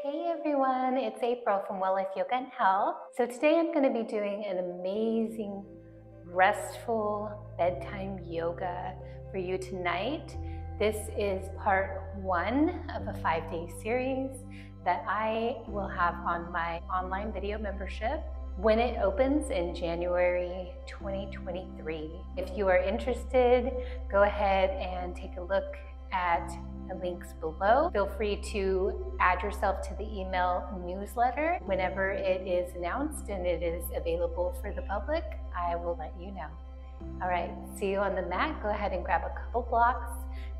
Hey everyone, it's April from Life Yoga and Health. So today I'm going to be doing an amazing, restful bedtime yoga for you tonight. This is part 1 of a 5-day series that I will have on my online video membership when it opens in January 2023. If you are interested, go ahead and take a look at the links below. Feel free to add yourself to the email newsletter whenever it is announced and it is available for the public. I will let you know. All right, see you on the mat. Go ahead and grab a couple blocks,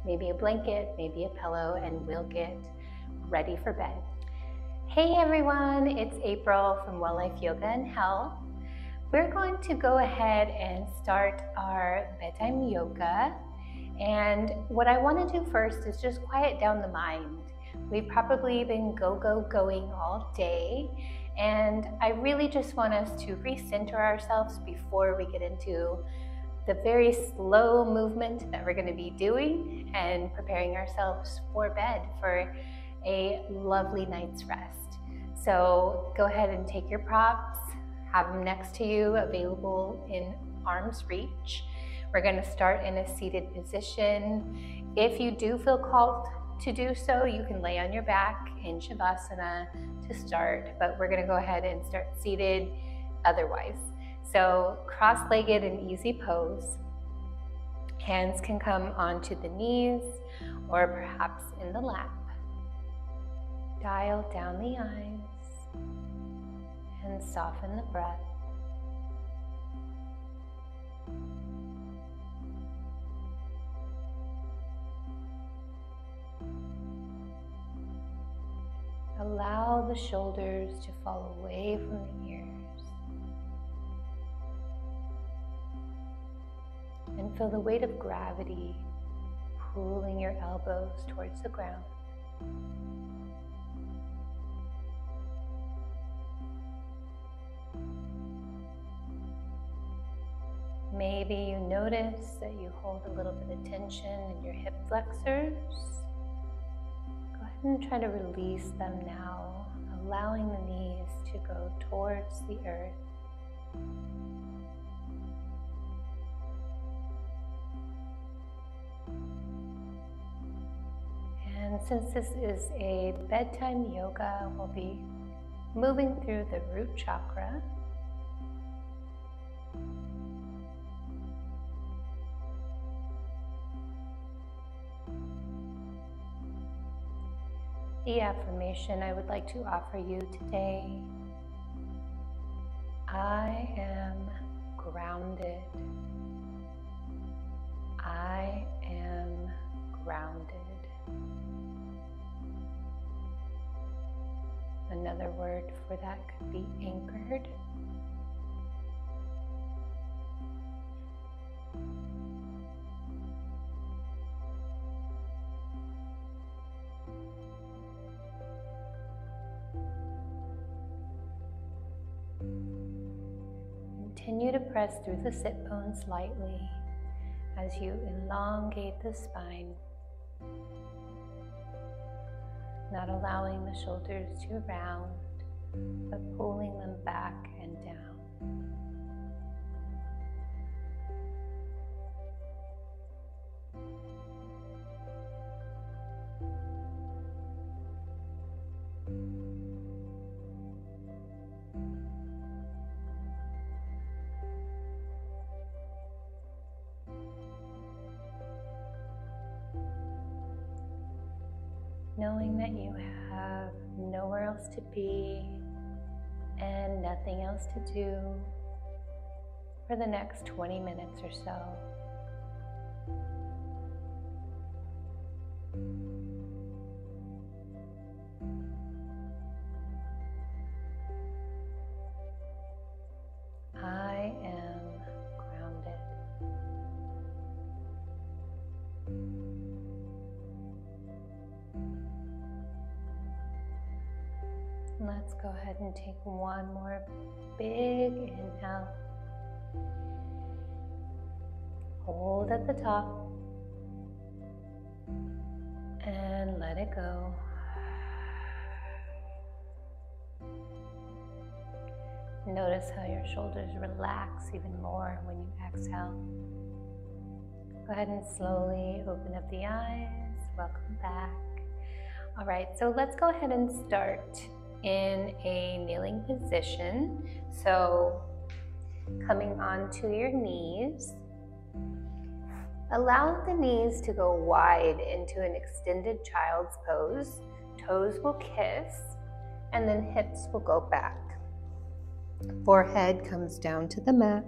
maybe a blanket, maybe a pillow, and we'll get ready for bed. Hey everyone, it's April from Life Yoga and Health. We're going to go ahead and start our bedtime yoga. And what I want to do first is just quiet down the mind. We've probably been going all day, and I really just want us to recenter ourselves before we get into the very slow movement that we're going to be doing and preparing ourselves for bed for a lovely night's rest. So go ahead and take your props, have them next to you, available in arm's reach. We're going to start in a seated position. If you do feel called to do so, you can lay on your back in Shavasana to start, but we're going to go ahead and start seated otherwise. So cross-legged and easy pose. Hands can come onto the knees or perhaps in the lap. Dial down the eyes and soften the breath. Allow the shoulders to fall away from the ears and feel the weight of gravity pulling your elbows towards the ground. Maybe you notice that you hold a little bit of tension in your hip flexors. And try to release them now, allowing the knees to go towards the earth. And since this is a bedtime yoga, we'll be moving through the root chakra. The affirmation I would like to offer you today: I am grounded. I am grounded. Another word for that could be anchored. Continue to press through the sit bones lightly as you elongate the spine, not allowing the shoulders to round, but pulling them back and down. Knowing that you have nowhere else to be and nothing else to do for the next 20 minutes or so. I am grounded. Let's go ahead and take one more big inhale. Hold at the top and let it go. Notice how your shoulders relax even more when you exhale. Go ahead and slowly open up the eyes. Welcome back. All right, so let's go ahead and start in a kneeling position. So coming onto your knees, allow the knees to go wide into an extended child's pose. Toes will kiss, and then hips will go back. Forehead comes down to the mat.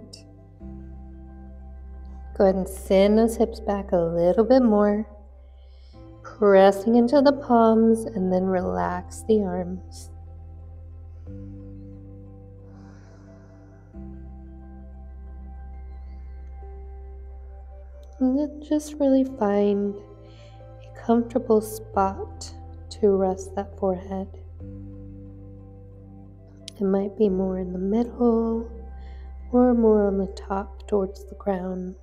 Go ahead and send those hips back a little bit more, pressing into the palms, and then relax the arms. And then just really find a comfortable spot to rest that forehead. It might be more in the middle or more on the top towards the crown.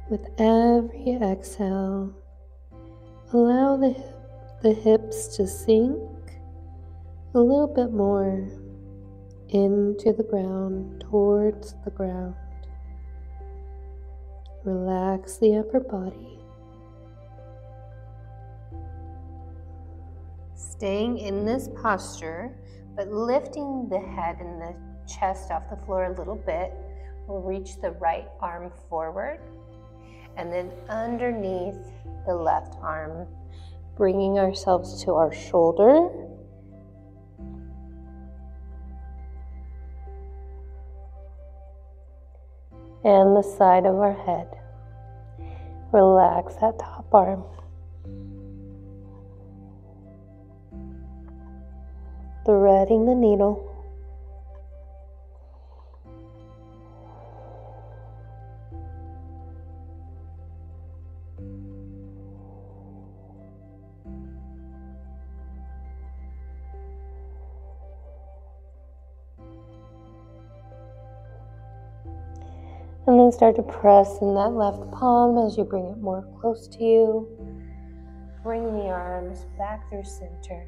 With every exhale, allow the hips to sink a little bit more into the ground, towards the ground. Relax the upper body. Staying in this posture, but lifting the head and the chest off the floor a little bit, we'll reach the right arm forward, and then underneath the left arm, bringing ourselves to our shoulder. And the side of our head. Relax that top arm. Threading the needle. And then start to press in that left palm as you bring it more close to you. Bring the arms back through center.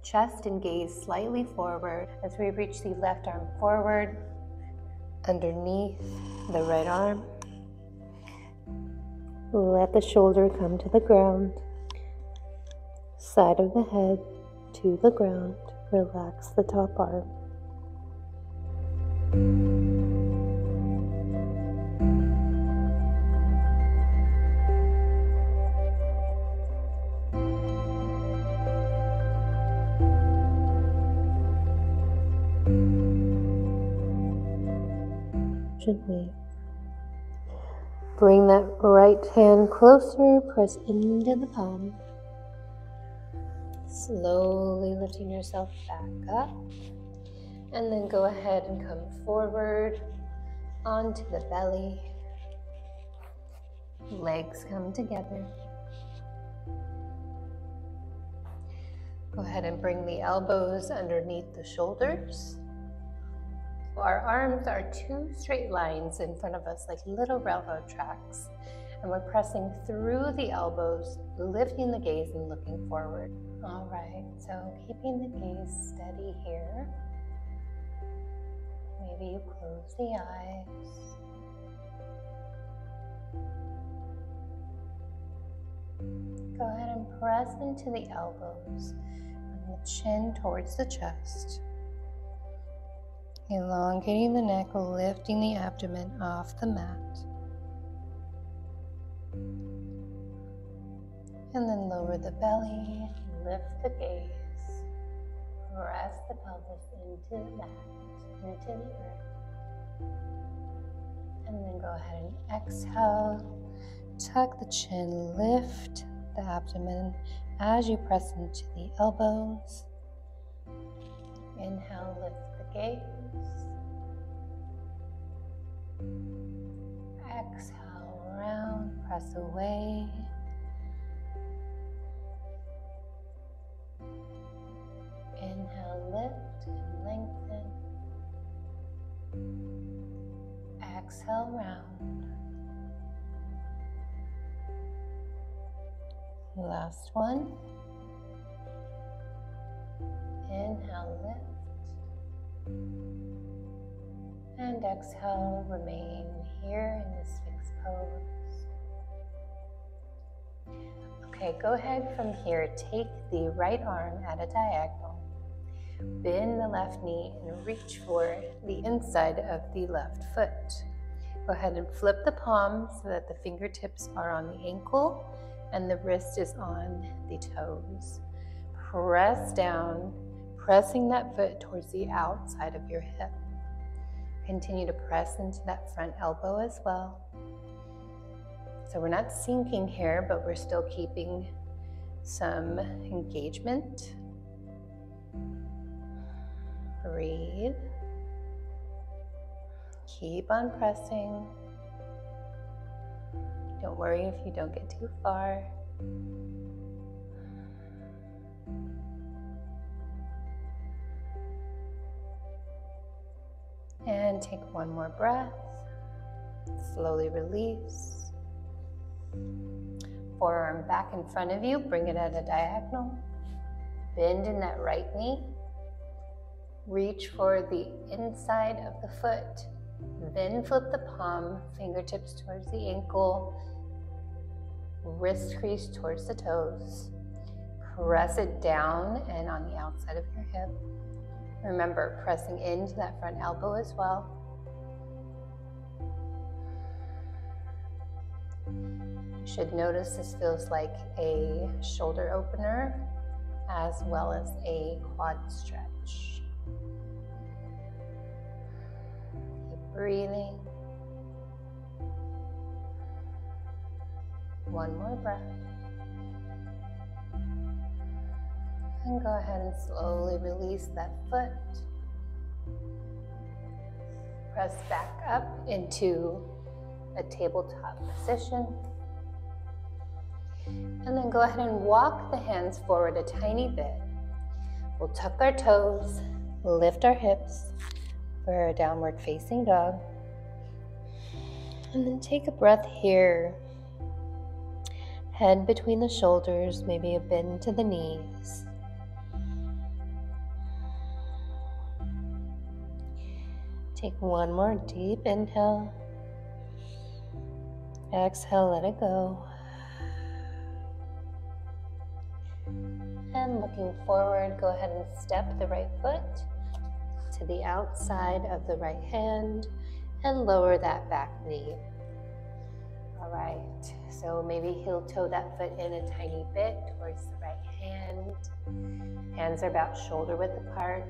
Chest and gaze slightly forward as we reach the left arm forward, underneath the right arm. Let the shoulder come to the ground. Side of the head to the ground. Relax the top arm. Gently. Bring that right hand closer, press into the palm. Slowly lifting yourself back up. And then go ahead and come forward onto the belly. Legs come together. Go ahead and bring the elbows underneath the shoulders. Our arms are two straight lines in front of us like little railroad tracks. And we're pressing through the elbows, lifting the gaze and looking forward. All right, so keeping the gaze steady here. Maybe you close the eyes. Go ahead and press into the elbows. Bring the chin towards the chest. Elongating the neck, lifting the abdomen off the mat. And then lower the belly, lift the gaze. Press the pelvis into the mat, into the earth. And then go ahead and exhale. Tuck the chin, lift the abdomen as you press into the elbows. Inhale, lift the gaze. Exhale, round, press away. Inhale, lift and lengthen. Exhale, round. Last one. Inhale, lift. And exhale, remain here in this fixed pose. Okay, go ahead from here. Take the right arm at a diagonal. Bend the left knee and reach for the inside of the left foot. Go ahead and flip the palms so that the fingertips are on the ankle and the wrist is on the toes. Press down, pressing that foot towards the outside of your hip. Continue to press into that front elbow as well. So we're not sinking here, but we're still keeping some engagement. Breathe. Keep on pressing. Don't worry if you don't get too far. And take one more breath. Slowly release. Forearm back in front of you. Bring it at a diagonal. Bend in that right knee. Reach for the inside of the foot. Then flip the palm, fingertips towards the ankle, wrist crease towards the toes. Press it down and on the outside of your hip. Remember, pressing into that front elbow as well. You should notice this feels like a shoulder opener as well as a quad stretch. Keep breathing. One more breath. And go ahead and slowly release that foot. Press back up into a tabletop position. And then go ahead and walk the hands forward a tiny bit. We'll tuck our toes, lift our hips for a downward facing dog. And then take a breath here. Head between the shoulders, maybe a bend to the knees. Take one more deep inhale. Exhale, let it go. And looking forward, go ahead and step the right foot to the outside of the right hand and lower that back knee. All right, so maybe heel toe that foot in a tiny bit towards the right hand. Hands are about shoulder width apart.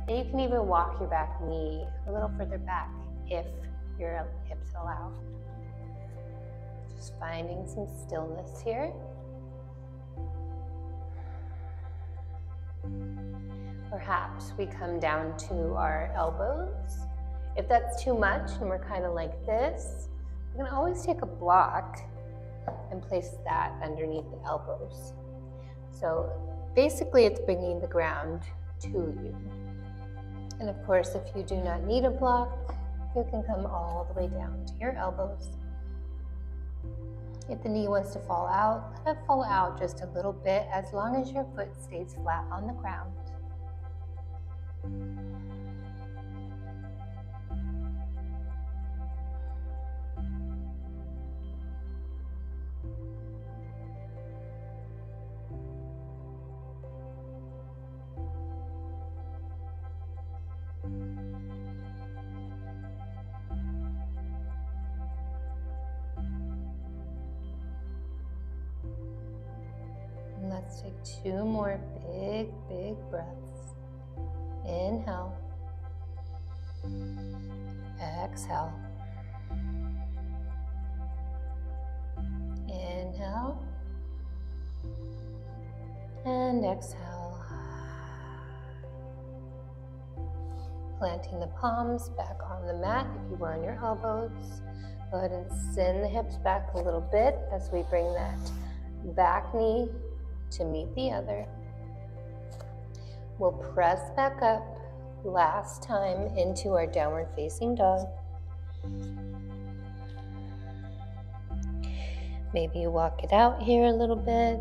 And you can even walk your back knee a little further back if your hips allow. Just finding some stillness here. Perhaps we come down to our elbows. If that's too much and we're kind of like this, you can always take a block and place that underneath the elbows. So basically it's bringing the ground to you. And of course, if you do not need a block, you can come all the way down to your elbows. If the knee wants to fall out, let it fall out just a little bit as long as your foot stays flat on the ground. Let's take two more big breaths. Inhale. Exhale. Inhale. And exhale. Planting the palms back on the mat if you were on your elbows. Go ahead and send the hips back a little bit as we bring that back knee to meet the other. We'll press back up last time into our downward facing dog. Maybe you walk it out here a little bit.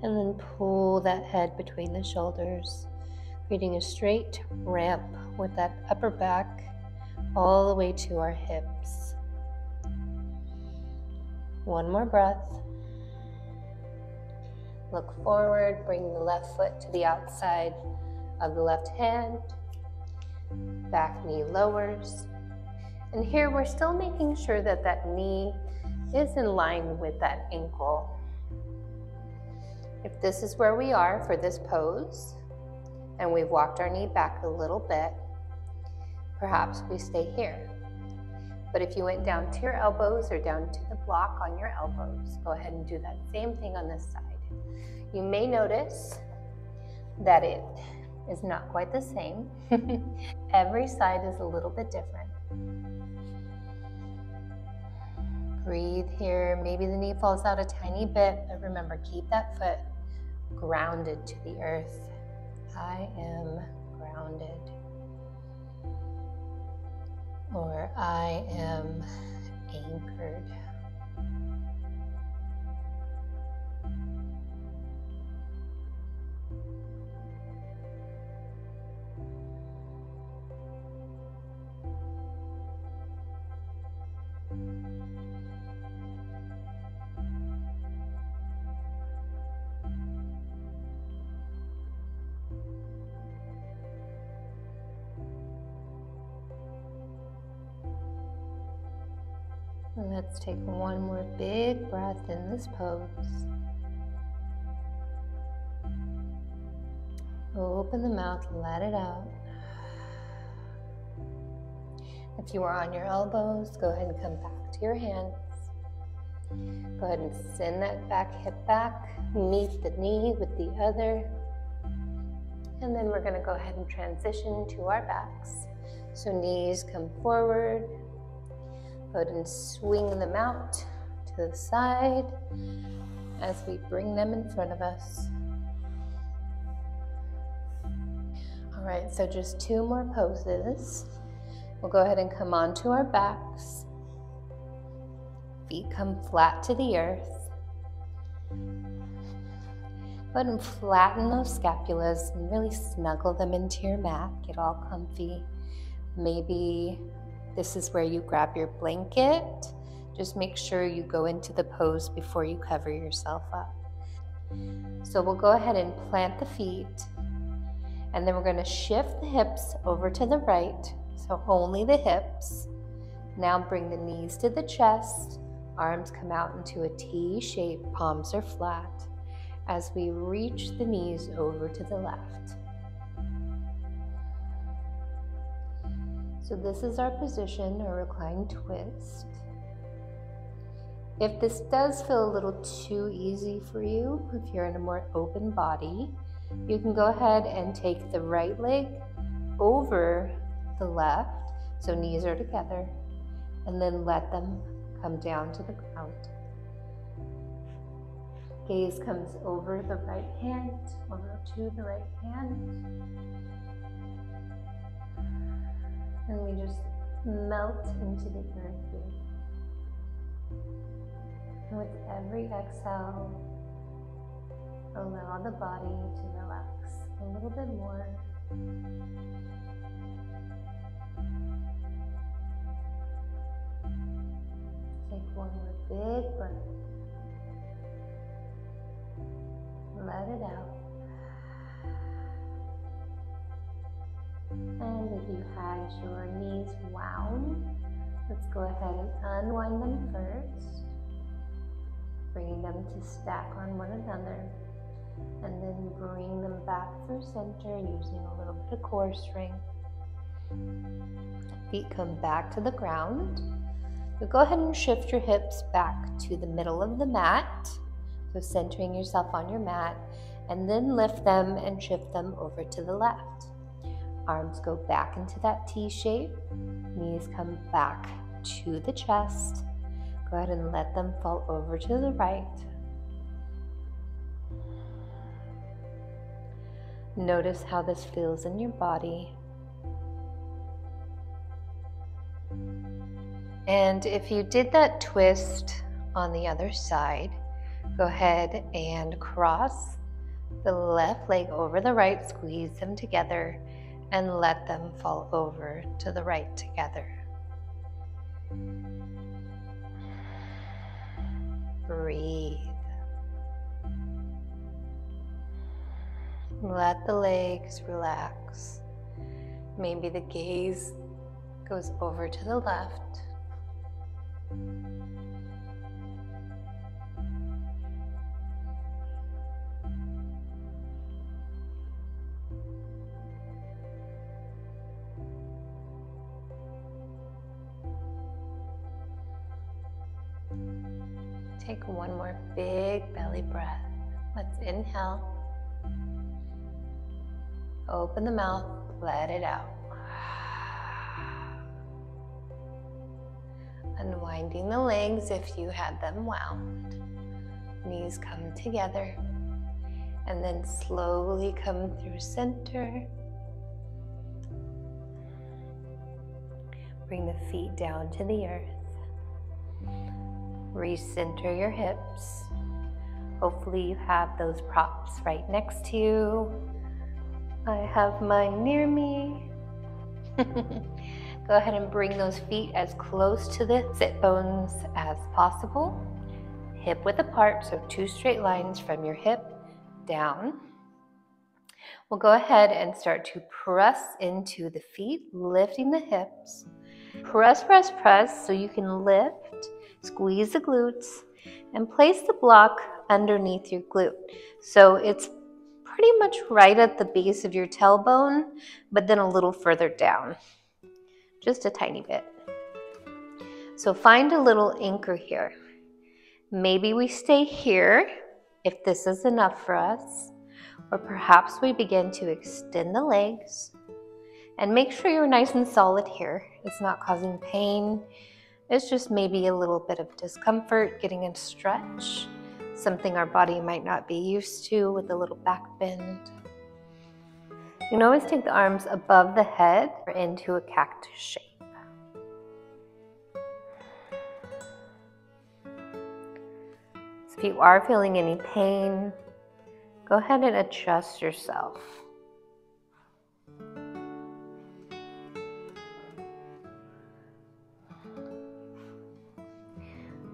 And then pull that head between the shoulders, creating a straight ramp with that upper back all the way to our hips. One more breath. Look forward, bring the left foot to the outside of the left hand. Back knee lowers. And here we're still making sure that that knee is in line with that ankle. If this is where we are for this pose, and we've walked our knee back a little bit, perhaps we stay here. But if you went down to your elbows or down to the block on your elbows, go ahead and do that same thing on this side. You may notice that it is not quite the same. Every side is a little bit different. Breathe here. Maybe the knee falls out a tiny bit, but remember, keep that foot grounded to the earth. I am grounded. Or I am anchored. Let's take one more big breath in this pose. Open the mouth, let it out. If you are on your elbows, go ahead and come back to your hands. Go ahead and send that back hip back, meet the knee with the other. And then we're going to go ahead and transition to our backs. So knees come forward. Go ahead and swing them out to the side as we bring them in front of us. All right, so just two more poses. We'll go ahead and come onto our backs. Feet come flat to the earth. Go ahead and flatten those scapulas and really snuggle them into your mat. Get all comfy. Maybe this is where you grab your blanket. Just make sure you go into the pose before you cover yourself up. So we'll go ahead and plant the feet, and then we're going to shift the hips over to the right, so only the hips. Now bring the knees to the chest, arms come out into a T shape, palms are flat, as we reach the knees over to the left. So this is our position, or reclined twist. If this does feel a little too easy for you, if you're in a more open body, you can go ahead and take the right leg over the left, so knees are together, and then let them come down to the ground. Gaze comes over the right hand, over to the right hand. And we just melt into the earth here. And with every exhale, allow the body to relax a little bit more. Take one more big breath. Let it out. And if you had your knees wound, let's go ahead and unwind them first, bringing them to stack on one another, and then bring them back through center using a little bit of core strength. Feet come back to the ground. So go ahead and shift your hips back to the middle of the mat, so centering yourself on your mat, and then lift them and shift them over to the left. Arms go back into that T shape. Knees come back to the chest. Go ahead and let them fall over to the right. Notice how this feels in your body. And if you did that twist on the other side, go ahead and cross the left leg over the right, squeeze them together, and let them fall over to the right together. Breathe. Let the legs relax. Maybe the gaze goes over to the left. Take one more big belly breath. Let's inhale. Open the mouth, let it out. Unwinding the legs if you had them wound. Knees come together. And then slowly come through center. Bring the feet down to the earth. Recenter your hips. Hopefully you have those props right next to you. I have mine near me. Go ahead and bring those feet as close to the sit bones as possible. Hip width apart, so 2 straight lines from your hip down. We'll go ahead and start to press into the feet, lifting the hips. Press, press, press, so you can lift, squeeze the glutes, and place the block underneath your glute. So it's pretty much right at the base of your tailbone, but then a little further down, just a tiny bit. So find a little anchor here. Maybe we stay here if this is enough for us, or perhaps we begin to extend the legs. And make sure you're nice and solid here. It's not causing pain. It's just maybe a little bit of discomfort getting a stretch, something our body might not be used to with a little back bend. You can always take the arms above the head or into a cactus shape. So if you are feeling any pain, go ahead and adjust yourself.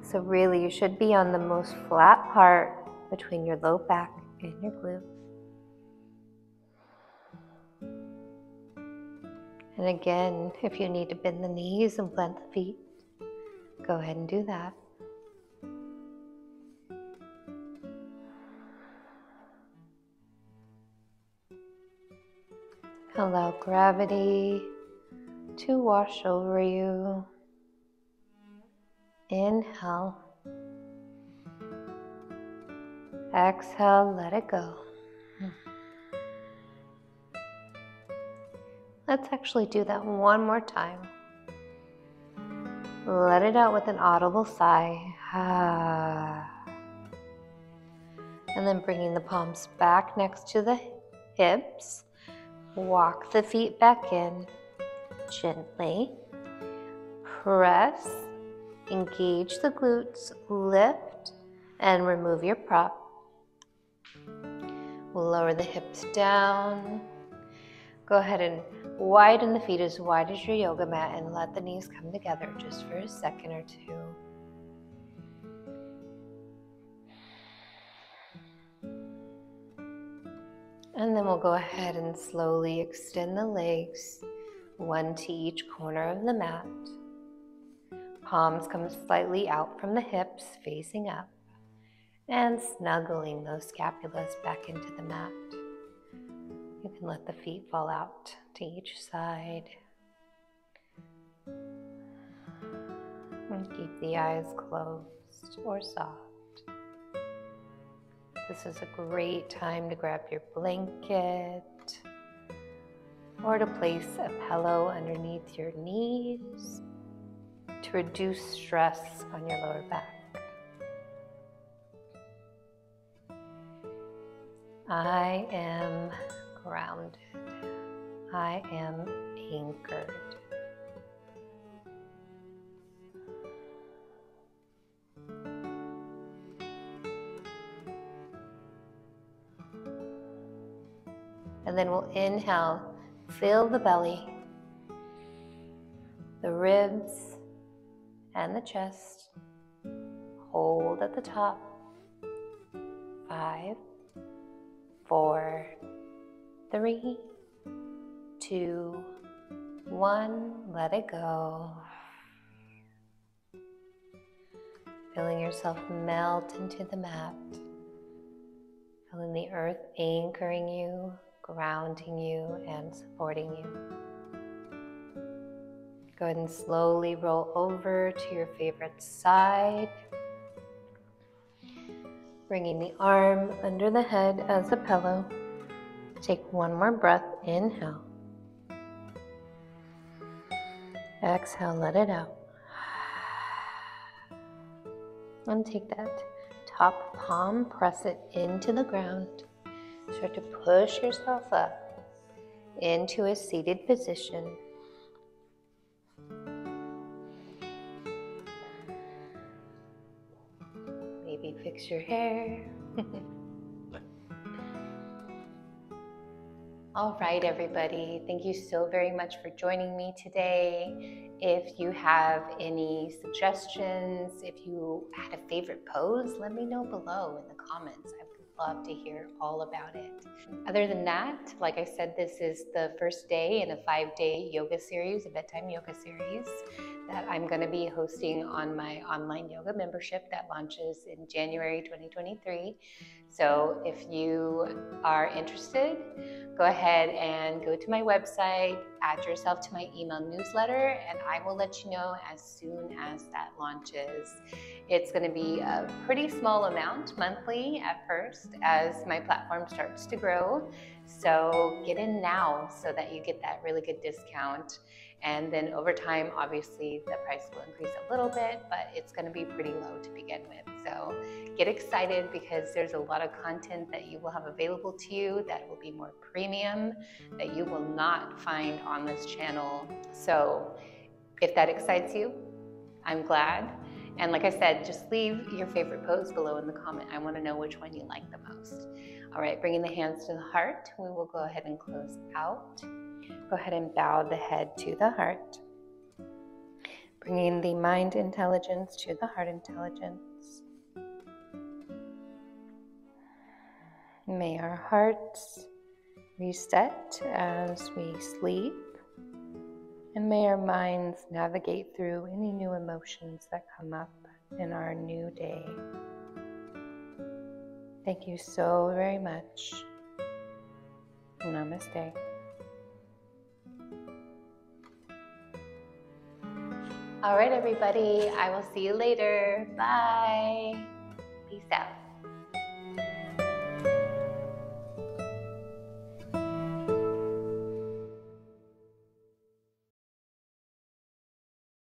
So really, you should be on the most flat part between your low back and your glute. And again, if you need to bend the knees and plant the feet, go ahead and do that. Allow gravity to wash over you. Inhale. Exhale, let it go. Let's actually do that one more time. Let it out with an audible sigh. And then bringing the palms back next to the hips. Walk the feet back in gently. Press. Engage the glutes, lift, and remove your prop. We'll lower the hips down. Go ahead and widen the feet as wide as your yoga mat and let the knees come together just for a second or two. And then we'll go ahead and slowly extend the legs, one to each corner of the mat. Palms come slightly out from the hips, facing up, and snuggling those scapulas back into the mat. You can let the feet fall out to each side. And keep the eyes closed or soft. This is a great time to grab your blanket or to place a pillow underneath your knees to reduce stress on your lower back. I am grounded. I am anchored. And then we'll inhale, fill the belly, the ribs, and the chest. Hold at the top. 5, 4, 3, 2, 1. Let it go. Feeling yourself melt into the mat. Feeling the earth anchoring you, grounding you, and supporting you. Go ahead and slowly roll over to your favorite side. Bringing the arm under the head as a pillow. Take one more breath. Inhale. Exhale, let it out. And take that top palm, press it into the ground. Start to push yourself up into a seated position. Maybe fix your hair. All right, everybody. Thank you so very much for joining me today. If you have any suggestions, if you had a favorite pose, let me know below in the comments. I would love to hear all about it. Other than that, like I said, this is the first day in a 5-day yoga series, a bedtime yoga series that I'm going to be hosting on my online yoga membership that launches in January 2023. So if you are interested, go ahead and go to my website, add yourself to my email newsletter, and I will let you know as soon as that launches. It's going to be a pretty small amount monthly at first as my platform starts to grow. So get in now so that you get that really good discount. And then over time, obviously, the price will increase a little bit, but it's going to be pretty low to begin with. So get excited because there's a lot of content that you will have available to you that will be more premium, that you will not find on this channel. So if that excites you, I'm glad. And like I said, just leave your favorite pose below in the comment. I want to know which one you like the most. All right, bringing the hands to the heart, we will go ahead and close out. Go ahead and bow the head to the heart. Bringing the mind intelligence to the heart intelligence. May our hearts reset as we sleep. And may our minds navigate through any new emotions that come up in our new day. Thank you so very much. Namaste. All right, everybody. I will see you later. Bye.